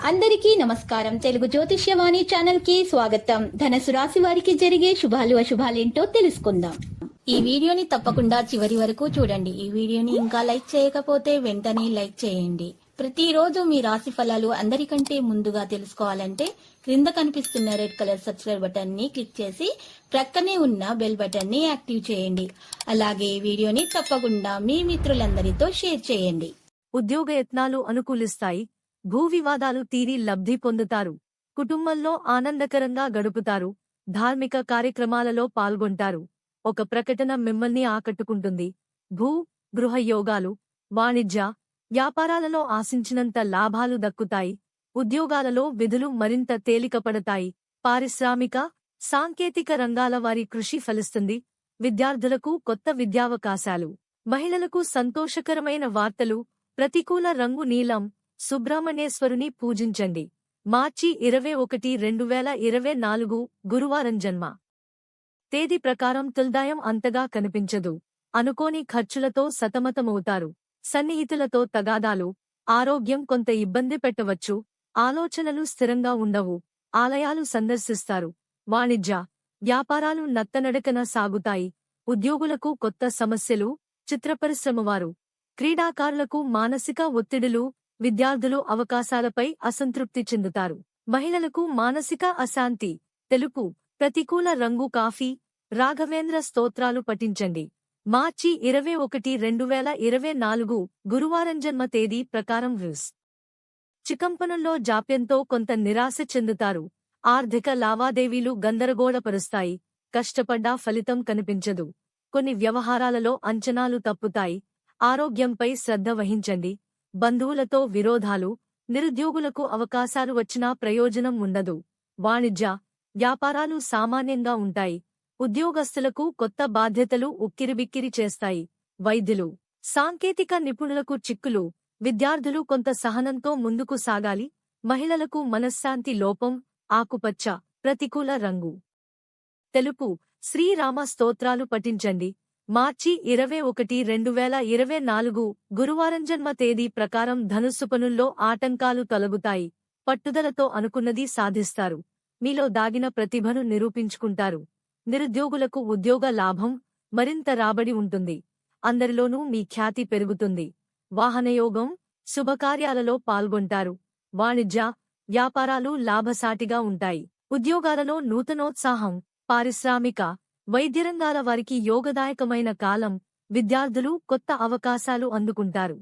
అందరికీ నమస్కారం. తెలుగు జ్యోతిష్యవాణి ఛానల్ కి స్వాగతం. ధనుసు రాశి వారికి జరిగే శుభాలు అశుభాలేంటో తెలుసుకుందాం. ఈ వీడియోని తప్పకుండా చివరి వరకు చూడండి. ఈ వీడియోని ఇంకా లైక్ చేయకపోతే వెంటనే లైక్ చేయండి. ప్రతిరోజు మీ రాశి ఫలాలు అందరికంటే ముందుగా తెలుసుకోవాలంటే క్రింద కనిపిస్తున్న రెడ్ కలర్ సబ్స్క్రైబ్ బటన్ ని క్లిక్ చేసి ప్రక్కనే ఉన్న బెల్ బటన్ ని యాక్టివ్ చేయండి. అలాగే ఈ వీడియోని తప్పకుండా మీ మిత్రులందరితో షేర్ చేయండి. ఉద్యోగ యత్నాలు అనుకూలిస్తాయి. భూ వివాదాలు తీరి లబ్ధి పొందుతారు. కుటుంబంలో ఆనందకరంగా గడుపుతారు. ధార్మిక కార్యక్రమాలలో పాల్గొంటారు. ఒక ప్రకటన మిమ్మల్ని ఆకట్టుకుంటుంది. భూ గృహ యోగాలు, వాణిజ్య వ్యాపారాలలో ఆశించినంత లాభాలు దక్కుతాయి. ఉద్యోగాలలో విధులు మరింత తేలికపడతాయి. పారిశ్రామిక సాంకేతిక రంగాల వారి కృషి ఫలిస్తుంది. విద్యార్థులకు కొత్త విద్యావకాశాలు. మహిళలకు సంతోషకరమైన వార్తలు. ప్రతికూల రంగు నీలం. సుబ్రహ్మణ్యేశ్వరుని పూజించండి. మార్చి 21, 2024 గురువారం జన్మ తేదీ ప్రకారం తుల్దాయం అంతగా కనిపించదు. అనుకోని ఖర్చులతో సతమతమవుతారు. సన్నిహితులతో తగాదాలు. ఆరోగ్యం కొంత ఇబ్బంది పెట్టవచ్చు. ఆలోచనలు స్థిరంగా ఉండవు. ఆలయాలు సందర్శిస్తారు. వాణిజ్య వ్యాపారాలు నత్తనడకన సాగుతాయి. ఉద్యోగులకు కొత్త సమస్యలు. చిత్రపరిశ్రమవారు, క్రీడాకారులకు మానసిక ఒత్తిడులు. విద్యార్థులు అవకాశాలపై అసంతృప్తి చెందుతారు. మహిళలకు మానసిక అశాంతి. తెలుపు ప్రతికూల రంగు కాఫీ. రాఘవేంద్ర స్తోత్రాలు పఠించండి. మార్చి 21, 2024 గురువారం జన్మ తేదీ ప్రకారం చికంపనంలో జాప్యంతో కొంత నిరాశ చెందుతారు. ఆర్థిక లావాదేవీలు గందరగోళపరుస్తాయి. కష్టపడ్డా ఫలితం కనిపించదు. కొన్ని వ్యవహారాలలో అంచనాలు తప్పుతాయి. ఆరోగ్యంపై శ్రద్ధ వహించండి. బంధువులతో విరోధాలు. నిరుద్యోగులకు అవకాశాలు వచ్చినా ప్రయోజనం ఉండదు. వాణిజ్య వ్యాపారాలు సామాన్యంగా ఉంటాయి. ఉద్యోగస్తులకు కొత్త బాధ్యతలు ఉక్కిరిబిక్కిరి చేస్తాయి. వైద్యులు సాంకేతిక నిపుణులకు చిక్కులు. విద్యార్థులు కొంత సహనంతో ముందుకు సాగాలి. మహిళలకు మనశ్శాంతి లోపం. ఆకుపచ్చ ప్రతికూల రంగు. తెలుపు శ్రీరామ స్తోత్రాలు పఠించండి. మార్చి 21, 2024 గురువారం జన్మ తేదీ ప్రకారం ధనుస్సు పనుల్లో ఆటంకాలు తొలగుతాయి. పట్టుదలతో అనుకున్నది సాధిస్తారు. మీలో దాగిన ప్రతిభను నిరూపించుకుంటారు. నిరుద్యోగులకు ఉద్యోగ లాభం. మరింత రాబడి ఉంటుంది. అందరిలోనూ మీ ఖ్యాతి పెరుగుతుంది. వాహనయోగం. శుభకార్యాలలో పాల్గొంటారు. వాణిజ్య వ్యాపారాలు లాభసాటిగా ఉంటాయి. ఉద్యోగాలలో నూతనోత్సాహం. పారిశ్రామిక వైద్యరంగాల వారికి యోగదాయకమైన కాలం. విద్యార్థులు కొత్త అవకాశాలు అందుకుంటారు.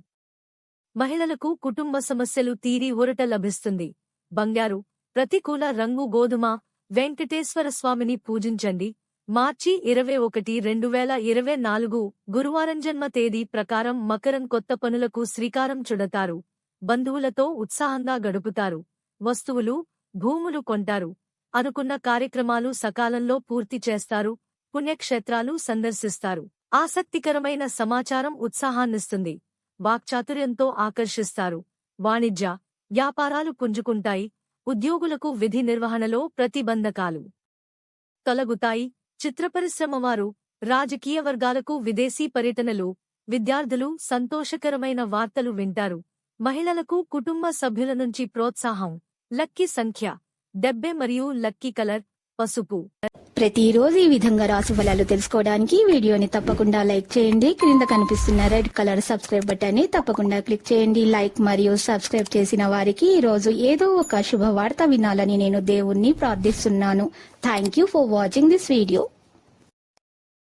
మహిళలకు కుటుంబ సమస్యలు తీరి ఊరట లభిస్తుంది. బంగారు ప్రతికూల రంగు గోధుమ. వెంకటేశ్వర స్వామిని పూజించండి. మార్చి 21, 2024 గురువారం జన్మ తేదీ ప్రకారం మకరం కొత్త పనులకు శ్రీకారం చుడతారు. బంధువులతో ఉత్సాహంగా గడుపుతారు. వస్తువులు భూములు కొంటారు. అనుకున్న కార్యక్రమాలు సకాలంలో పూర్తి చేస్తారు. పుణ్యక్షేత్రాలు సందర్శిస్తారు. ఆసక్తికరమైన సమాచారం ఉత్సాహాన్నిస్తుంది. వాక్చాతుర్యంతో ఆకర్షిస్తారు. వాణిజ్య వ్యాపారాలు పుంజుకుంటాయి. ఉద్యోగులకు విధి నిర్వహణలో ప్రతిబంధకాలు తొలగుతాయి. చిత్రపరిశ్రమవారు, రాజకీయ వర్గాలకు విదేశీ పర్యటనలు. విద్యార్థులు సంతోషకరమైన వార్తలు వింటారు. మహిళలకు కుటుంబ సభ్యుల నుంచి ప్రోత్సాహం. లక్కీ సంఖ్య 70 మరియు లక్కీ కలర్ పసుపు. ప్రతిరోజు ఈ విధంగా రాశి ఫలాలు తెలుసుకోవడానికి వీడియోని తప్పకుండా లైక్ చేయండి. క్రింద కనిపిస్తున్న రెడ్ కలర్ సబ్స్క్రైబ్ బటన్ ని తప్పకుండా క్లిక్ చేయండి. లైక్ మరియు సబ్స్క్రైబ్ చేసిన వారికి ఈ రోజు ఏదో ఒక శుభవార్త వినాలని నేను దేవుణ్ణి ప్రార్థిస్తున్నాను. Thank you for watching this video.